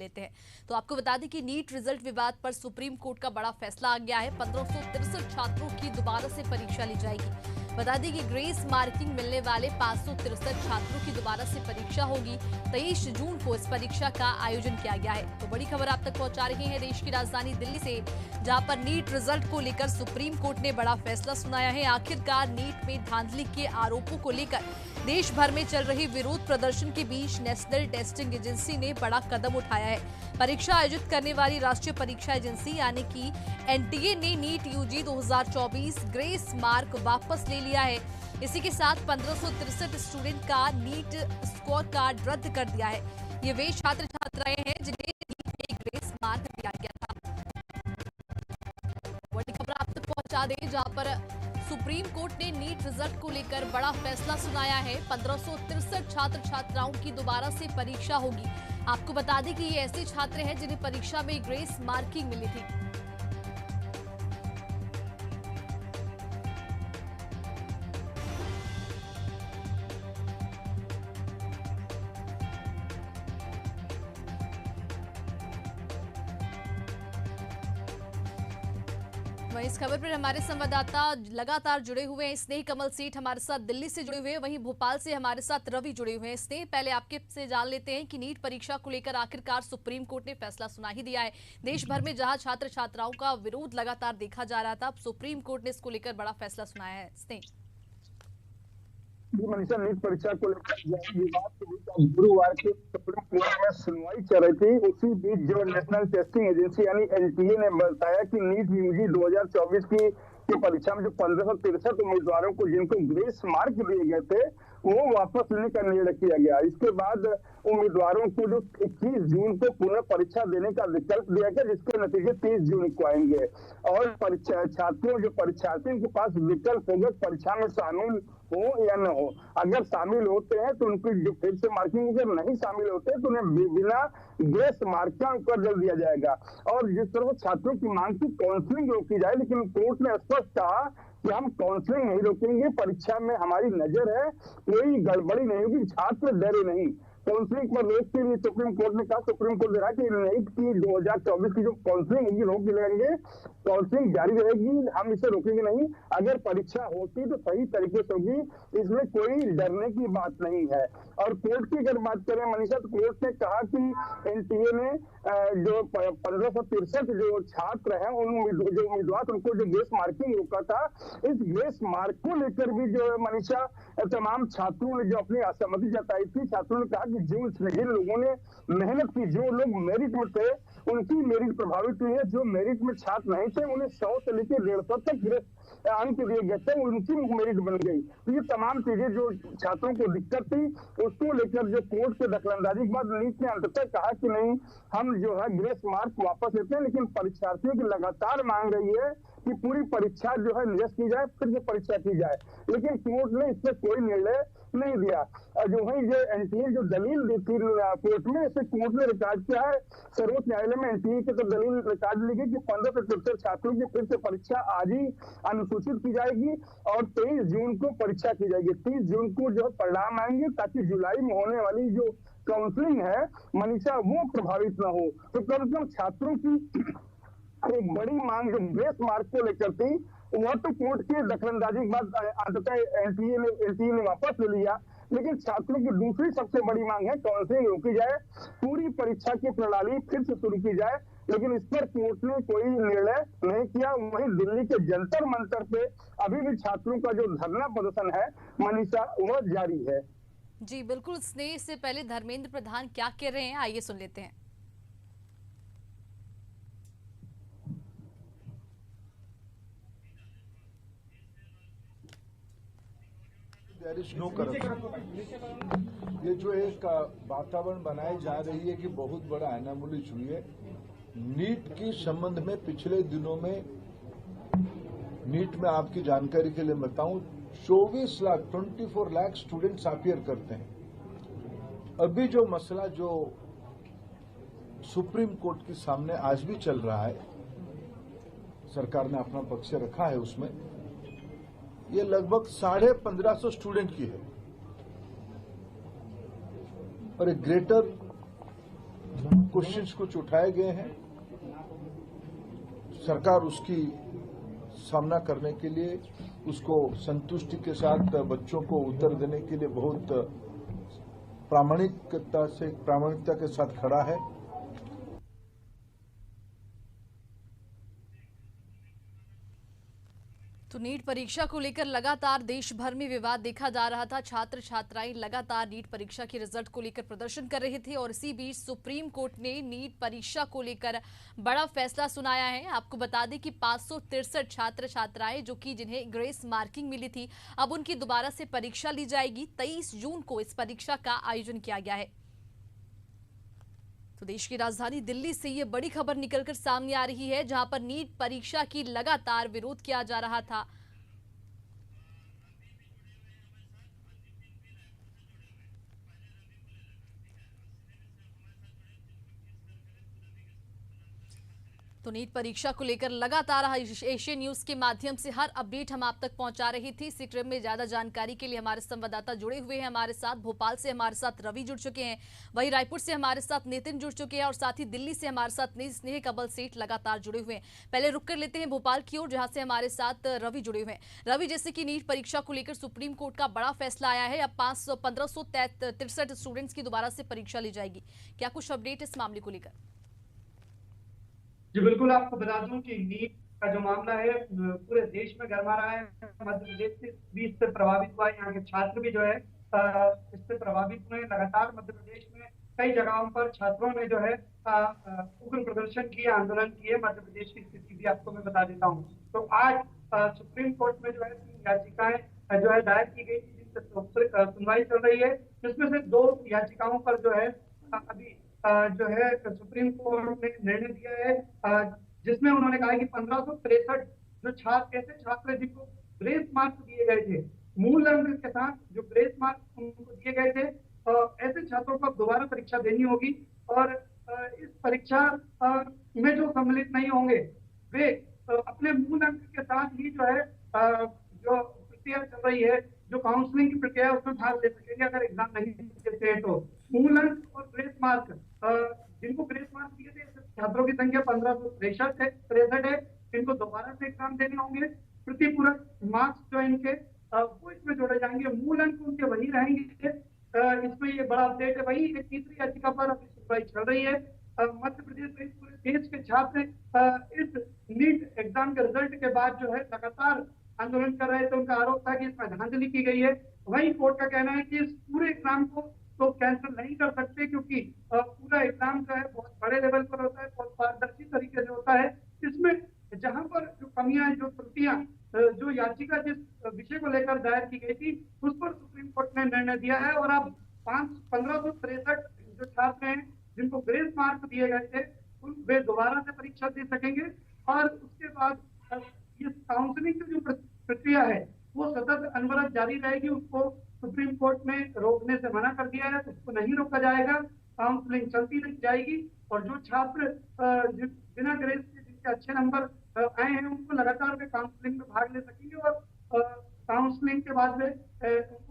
लेते हैं। तो आपको बता दें कि नीट रिजल्ट विवाद पर सुप्रीम कोर्ट का बड़ा फैसला आ गया है। 1563 छात्रों की दोबारा से परीक्षा ली जाएगी। बता दें कि ग्रेस मार्किंग मिलने वाले 563 छात्रों की दोबारा से परीक्षा होगी। 23 जून को इस परीक्षा का आयोजन किया गया है। तो बड़ी खबर आप तक पहुंचा रहे हैं देश की राजधानी दिल्ली से, जहां पर नीट रिजल्ट को लेकर सुप्रीम कोर्ट ने बड़ा फैसला सुनाया है। आखिरकार नीट में धांधली के आरोपों को लेकर देश भर में चल रहे विरोध प्रदर्शन के बीच नेशनल टेस्टिंग एजेंसी ने बड़ा कदम उठाया है। परीक्षा आयोजित करने वाली राष्ट्रीय परीक्षा एजेंसी यानी कि एनटीए ने नीट यूजी 2024 ग्रेस मार्क वापस ले लिया है। इसी के साथ 1563 स्टूडेंट का नीट स्कोर कार्ड रद्द कर दिया है। ये वे छात्र छात्राएं हैं जिन्हें नीट में ग्रेस मार्क दिया गया था। बड़ी खबर आप तक पहुंचा दें, जहां पर सुप्रीम कोर्ट ने नीट रिजल्ट को लेकर बड़ा फैसला सुनाया है। 1563 छात्र छात्राओं की दोबारा से परीक्षा होगी। आपको बता दें कि ये ऐसे छात्र हैं जिन्हें परीक्षा में ग्रेस मार्किंग मिली थी। वहीं इस खबर पर हमारे संवाददाता लगातार जुड़े हुए हैं। स्नेह कमल सेठ हमारे साथ दिल्ली से जुड़े हुए हैं, वहीं भोपाल से हमारे साथ रवि जुड़े हुए हैं। स्नेह, पहले आपके से जान लेते हैं कि नीट परीक्षा को लेकर आखिरकार सुप्रीम कोर्ट ने फैसला सुना ही दिया है। देश भर में जहां छात्र छात्राओं का विरोध लगातार देखा जा रहा था, अब सुप्रीम कोर्ट ने इसको लेकर बड़ा फैसला सुनाया है। स्नेह मनीषा, नीट परीक्षा को लेकर विवाद के बीच गुरुवार को सुप्रीम कोर्ट में सुनवाई चल रही थी। उसी बीच जो नेशनल टेस्टिंग एजेंसी यानी एनटीए ने बताया कि नीट यूजी 2024 की परीक्षा में जो 1563 उम्मीदवारों को जिनको ग्रेस मार्क दिए गए थे वो वापस लेने का निर्णय किया गया। इसके बाद उम्मीदवारों को जो 21 जून को पुनः परीक्षा देने का विकल्प दिया गया, जिसके नतीजे 30 जून को आएंगे। और परीक्षार्थियों के पास विकल्प होगा परीक्षा में शामिल हो या न हो। अगर शामिल होते हैं तो उनकी जो फिर से मार्किंग, अगर नहीं शामिल होते हैं तो उन्हें बिना ग्रेस मार्क का कर दिया जाएगा। और जिस तरह छात्रों की मांग की काउंसलिंग रोकी जाए, लेकिन कोर्ट ने स्पष्ट कहा कि हम काउंसलिंग नहीं रोकेंगे, परीक्षा में हमारी नजर है, कोई गड़बड़ी नहीं होगी, छात्र डरे नहीं। काउंसलिंग पर रोक के लिए सुप्रीम कोर्ट ने कहा, सुप्रीम कोर्ट ने कहा कि नीट की 2024 की जो काउंसलिंग होगी रोक लेंगे, काउंसलिंग जारी रहेगी, हम इसे रोकेंगे नहीं। अगर परीक्षा होती तो सही तरीके से होगी, इसमें कोई डरने की बात नहीं है। और कोर्ट की अगर बात करें मनीषा, तो कोर्ट ने कहा कि एनटीए ने जो 1563 जो छात्र हैं जो उम्मीदवार उनको जो ग्रेस मार्किंग रोका था, इस ग्रेस मार्क को लेकर भी जो मनीषा तमाम छात्रों ने जो अपनी असहमति जताई थी, छात्रों ने कहा कि जिन लोगों ने मेहनत की, जो लोग मेरिट में थे उनकी मेरिट प्रभावित हुई है। जो मेरिट में छात्र नहीं थे उन्हें 100 से लेकर 150 तक अंक दिए गए थे, उनकी मेरिट बन गई। तो ये तमाम चीजें जो छात्रों को दिक्कत थी उसको लेकर जो कोर्ट के दखलंदाजी के बाद नीट ने अंततः कहा कि नहीं, हम जो है ग्रेस मार्क वापस लेते हैं। लेकिन परीक्षार्थियों की लगातार मांग रही है कि पूरी परीक्षा जो है निरस्त की जाए, फिर से परीक्षा की जाए, लेकिन कोर्ट ने इस पर कोई निर्णय नहीं दिया। जो है ये एनटीए जो दलील दी थी कोर्ट में, इसे कोर्ट ने रिकॉर्ड किया है। सर्वोच्च न्यायालय में एनटीए की तो दलील रिकॉर्ड ली गई कि 1563 छात्रों की फिर से परीक्षा आज ही अनुसूचित की जाएगी और 23 जून को परीक्षा की जाएगी। 30 जून को जो परिणाम आएंगे, ताकि जुलाई में होने वाली जो काउंसलिंग है मनीषा वो प्रभावित न हो। तो कम से कम छात्रों की एक बड़ी मांग जो ग्रेस मार्क को लेकर थी, वह तो कोर्ट के दखलंदाजी के बाद अंततः एनटीए ने वापस ले लिया। लेकिन छात्रों की दूसरी सबसे बड़ी मांग है काउंसलिंग रोकी जाए, पूरी परीक्षा की प्रणाली फिर से शुरू की जाए। लेकिन इस पर कोर्ट ने कोई निर्णय नहीं किया। वहीं दिल्ली के जंतर मंतर पे अभी भी छात्रों का जो धरना प्रदर्शन है मनीषा वह जारी है। जी बिल्कुल स्नेह, इससे पहले धर्मेंद्र प्रधान क्या कह रहे हैं आइए सुन लेते हैं। There is no corruption. ये जो एक वातावरण बनाई जा रही है कि बहुत बड़ा एनामुलिज हुई है। नीट के संबंध में पिछले दिनों में नीट में आपकी जानकारी के लिए बताऊं 24 लाख स्टूडेंट्स अपीयर करते हैं। अभी जो मसला जो सुप्रीम कोर्ट के सामने आज भी चल रहा है, सरकार ने अपना पक्ष रखा है उसमें, ये लगभग 1550 स्टूडेंट की है और एक ग्रेटर क्वेश्चंस कुछ उठाए गए हैं, सरकार उसकी सामना करने के लिए, उसको संतुष्टि के साथ बच्चों को उत्तर देने के लिए बहुत प्रामाणिकता के साथ खड़ा है। तो नीट परीक्षा को लेकर लगातार देश भर में विवाद देखा जा रहा था। छात्र छात्राएं लगातार नीट परीक्षा के रिजल्ट को लेकर प्रदर्शन कर रहे थे और इसी बीच सुप्रीम कोर्ट ने नीट परीक्षा को लेकर बड़ा फैसला सुनाया है। आपको बता दें कि 563 छात्र छात्राएं जो कि जिन्हें ग्रेस मार्किंग मिली थी, अब उनकी दोबारा से परीक्षा ली जाएगी। 23 जून को इस परीक्षा का आयोजन किया गया है। तो देश की राजधानी दिल्ली से ये बड़ी खबर निकलकर सामने आ रही है, जहां पर नीट परीक्षा की लगातार विरोध किया जा रहा था। तो नीट परीक्षा को लेकर लगातार एशियन न्यूज के माध्यम से हर अपडेट हम आप तक पहुंचा रही थी। इसी क्रम में ज्यादा जानकारी के लिए हमारे संवाददाता जुड़े हुए हैं हमारे साथ। भोपाल से हमारे साथ रवि जुड़ चुके हैं, वहीं रायपुर से हमारे साथ नितिन जुड़ चुके हैं और साथ ही दिल्ली से हमारे साथ स्नेह कबल सेठ लगातार जुड़े हुए हैं। पहले रुक कर लेते हैं भोपाल की ओर, जहां से हमारे साथ रवि जुड़े हुए हैं। रवि, जैसे कि नीट परीक्षा को लेकर सुप्रीम कोर्ट का बड़ा फैसला आया है, अब 1563 स्टूडेंट्स की दोबारा से परीक्षा ली जाएगी। क्या कुछ अपडेट इस मामले को लेकर? जी बिल्कुल, आपको बता दूं कि नीट का जो मामला है पूरे देश में गरमा रहा है। मध्य प्रदेश भी इससे प्रभावित हुआ है, यहाँ के छात्र भी जो है इससे प्रभावित हुए। लगातार मध्य प्रदेश में कई जगहों पर छात्रों ने जो है उग्र प्रदर्शन किए, आंदोलन किए। मध्य प्रदेश की स्थिति भी आपको मैं बता देता हूँ। तो आज सुप्रीम कोर्ट में जो है 3 याचिकाएं जो है दायर की गई, जिससे सुनवाई चल रही है, जिसमें से 2 याचिकाओं पर जो है अभी जो है सुप्रीम कोर्ट ने निर्णय दिया है, जिसमें उन्होंने कहा है कि 1563 जो छात्र ऐसे छात्र जिनको ग्रेस मार्क्स दिए गए थे, मूल अंक के साथ जो ग्रेस मार्क्स उनको दिए गए थे, ऐसे छात्रों को दोबारा परीक्षा देनी होगी। और इस परीक्षा में जो सम्मिलित नहीं होंगे वे अपने मूल अंक के साथ ही जो है जो प्रक्रिया चल रही है, जो काउंसलिंग की प्रक्रिया है, उसमें भाग ले सकेंगे अगर एग्जाम नहीं देते हैं तो। मूल अंक और ग्रेस मार्क, जिनको ग्रेस मार्क दिए थे छात्रों की संख्या 1563 है, इनको दोबारा से एग्जाम देने होंगे। प्रतिपूरक मार्क्स जो इनके वो इसमें जोड़े जाएंगे, मूल अंक उनके वही रहेंगे। इसमें ये बड़ा अपडेट है। वही एक तीसरी याचिका पर अभी सुनवाई चल रही है। मध्य प्रदेश सहित पूरे देश के छात्र इस नीट एग्जाम के रिजल्ट के बाद जो है लगातार आंदोलन कर रहे थे। उनका आरोप था कि इसमें धांधली की गई है। वहीं कोर्ट का कहना है कि इस पूरे एग्जाम को तो कैंसिल नहीं कर सकते, क्योंकि पूरा एग्जाम जो है बहुत बड़े लेवल पर होता है, बहुत पारदर्शी तरीके से होता है। इसमें जहां पर जो कमियां, जो त्रुटियां, जो याचिका जिस विषय को लेकर दायर की गई थी, उस पर सुप्रीम कोर्ट ने निर्णय दिया है। और अब 1563 जो छात्र हैं जिनको ग्रेस मार्क दिए गए थे, वे दोबारा से परीक्षा दे सकेंगे। और उसके बाद इस काउंसलिंग की जो प्रक्रिया है वो सतत अनवरत जारी रहेगी। उसको सुप्रीम कोर्ट ने रोकने से मना कर दिया है, उसको नहीं रोका जाएगा, काउंसलिंग चलती रह जाएगी। और जो छात्र बिना ग्रेस के जिनके अच्छे नंबर आए हैं, उनको लगातार वे काउंसलिंग में भाग ले सकेंगे और काउंसलिंग के बाद वे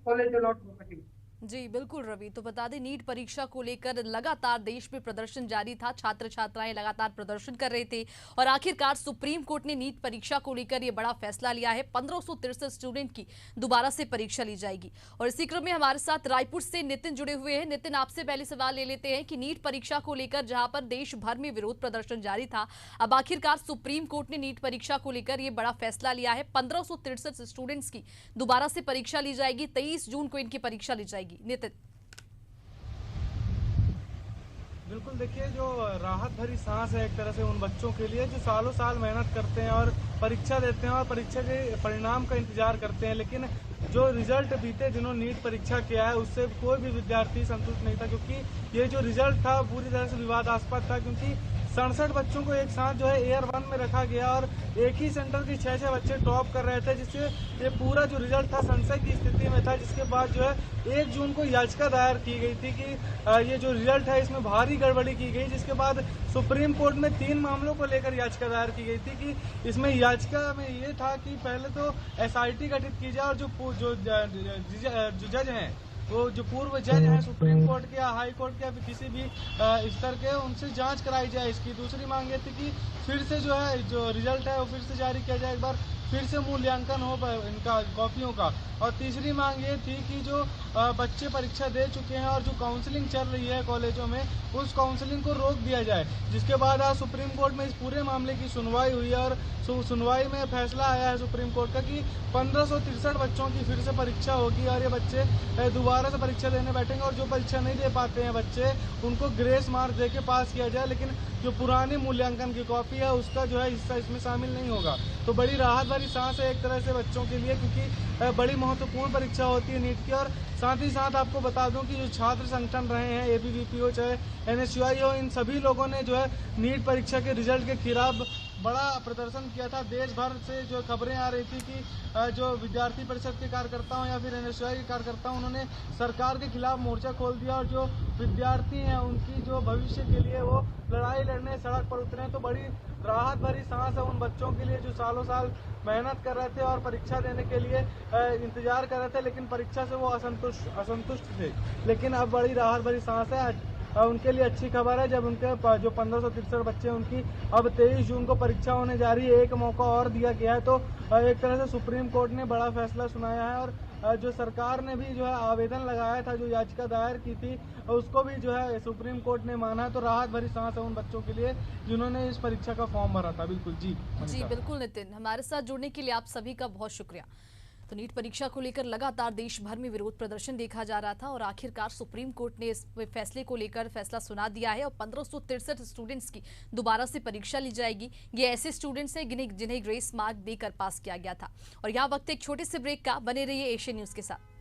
कॉलेज अलॉट हो सकेंगे। जी बिल्कुल रवि, तो बता दें नीट परीक्षा को लेकर लगातार देश में प्रदर्शन जारी था। छात्र छात्राएं लगातार प्रदर्शन कर रहे थे और आखिरकार सुप्रीम कोर्ट ने नीट परीक्षा को लेकर यह बड़ा फैसला लिया है। 1563 स्टूडेंट की दोबारा से परीक्षा ली जाएगी। और इसी क्रम में हमारे साथ रायपुर से नितिन जुड़े हुए हैं। नितिन, आपसे पहले सवाल ले लेते हैं कि नीट परीक्षा को लेकर जहां पर देश भर में विरोध प्रदर्शन जारी था, अब आखिरकार सुप्रीम कोर्ट ने नीट परीक्षा को लेकर यह बड़ा फैसला लिया है। 1563 स्टूडेंट्स की दोबारा से परीक्षा ली जाएगी। 23 जून को इनकी परीक्षा ली जाएगी। नितिन, बिल्कुल, देखिए जो राहत भरी सांस है एक तरह से उन बच्चों के लिए जो सालों साल मेहनत करते हैं और परीक्षा देते हैं और परीक्षा के परिणाम का इंतजार करते हैं, लेकिन जो रिजल्ट बीते दिनों नीट परीक्षा किया है उससे कोई भी विद्यार्थी संतुष्ट नहीं था, क्योंकि ये जो रिजल्ट था पूरी तरह से विवादास्पद था। क्योंकि 67 बच्चों को एक साथ जो है एयर 1 में रखा गया और एक ही सेंटर के 6 बच्चे टॉप कर रहे थे, जिससे ये पूरा जो रिजल्ट था संशय की स्थिति में था। जिसके बाद जो है 1 जून को याचिका दायर की गई थी कि ये जो रिजल्ट है इसमें भारी गड़बड़ी की गई। जिसके बाद सुप्रीम कोर्ट में 3 मामलों को लेकर याचिका दायर की गई थी कि इसमें याचिका में ये था कि पहले तो SIT गठित की जाए और जो जज हैं वो जो पूर्व जज हैं सुप्रीम कोर्ट के या हाई कोर्ट के या फिर किसी भी स्तर के, उनसे जांच कराई जाए इसकी। दूसरी मांग ये थी कि फिर से जो है जो रिजल्ट है वो फिर से जारी किया जाए, एक बार फिर से मूल्यांकन हो इनका कॉपियों का। और तीसरी मांग ये थी कि जो बच्चे परीक्षा दे चुके हैं और जो काउंसलिंग चल रही है कॉलेजों में, उस काउंसलिंग को रोक दिया जाए। जिसके बाद आज सुप्रीम कोर्ट में इस पूरे मामले की सुनवाई हुई है और सुनवाई में फैसला आया है सुप्रीम कोर्ट का कि 1563 बच्चों की फिर से परीक्षा होगी और ये बच्चे दोबारा से परीक्षा देने बैठेंगे और जो परीक्षा नहीं दे पाते हैं बच्चे, उनको ग्रेस मार्क दे के पास किया जाए, लेकिन जो पुरानी मूल्यांकन की कॉपी है उसका जो है हिस्सा इसमें शामिल नहीं होगा। तो बड़ी राहत भरी सांस है एक तरह से बच्चों के लिए, क्योंकि बड़ी महत्वपूर्ण परीक्षा होती है नीट की। और साथ ही साथ आपको बता दूं कि जो छात्र संगठन रहे हैं, एबीवीपी हो चाहे एनएसयूआई हो, इन सभी लोगों ने जो है नीट परीक्षा के रिजल्ट के खिलाफ बड़ा प्रदर्शन किया था। देश भर से जो खबरें आ रही थी कि जो विद्यार्थी परिषद के कार्यकर्ता हों या फिर एनएसयूआई के कार्यकर्ता हों, उन्होंने सरकार के खिलाफ मोर्चा खोल दिया और जो विद्यार्थी हैं उनकी जो भविष्य के लिए वो लड़ाई लड़ने सड़क पर उतरे। तो बड़ी राहत भरी सांस है उन बच्चों के लिए जो सालों साल मेहनत कर रहे थे और परीक्षा देने के लिए इंतजार कर रहे थे, लेकिन परीक्षा से वो असंतुष्ट थे। लेकिन अब बड़ी राहत भरी सांस है उनके लिए। अच्छी खबर है, जब उनके जो 1563 बच्चे हैं उनकी अब 23 जून को परीक्षा होने जा रही है, एक मौका और दिया गया है। तो एक तरह से सुप्रीम कोर्ट ने बड़ा फैसला सुनाया है और जो सरकार ने भी जो है आवेदन लगाया था, जो याचिका दायर की थी, उसको भी जो है सुप्रीम कोर्ट ने माना है। तो राहत भरी सांस है उन बच्चों के लिए जिन्होंने इस परीक्षा का फॉर्म भरा था। बिल्कुल जी बिल्कुल नितिन, हमारे साथ जुड़ने के लिए आप सभी का बहुत शुक्रिया। तो नीट परीक्षा को लेकर लगातार देश भर में विरोध प्रदर्शन देखा जा रहा था और आखिरकार सुप्रीम कोर्ट ने इस फैसले को लेकर फैसला सुना दिया है और 1563 स्टूडेंट्स की दोबारा से परीक्षा ली जाएगी। ये ऐसे स्टूडेंट्स हैं जिन्हें ग्रेस मार्क देकर पास किया गया था। और यहाँ वक्त एक छोटे से ब्रेक का, बने रहिए एशियन न्यूज के साथ।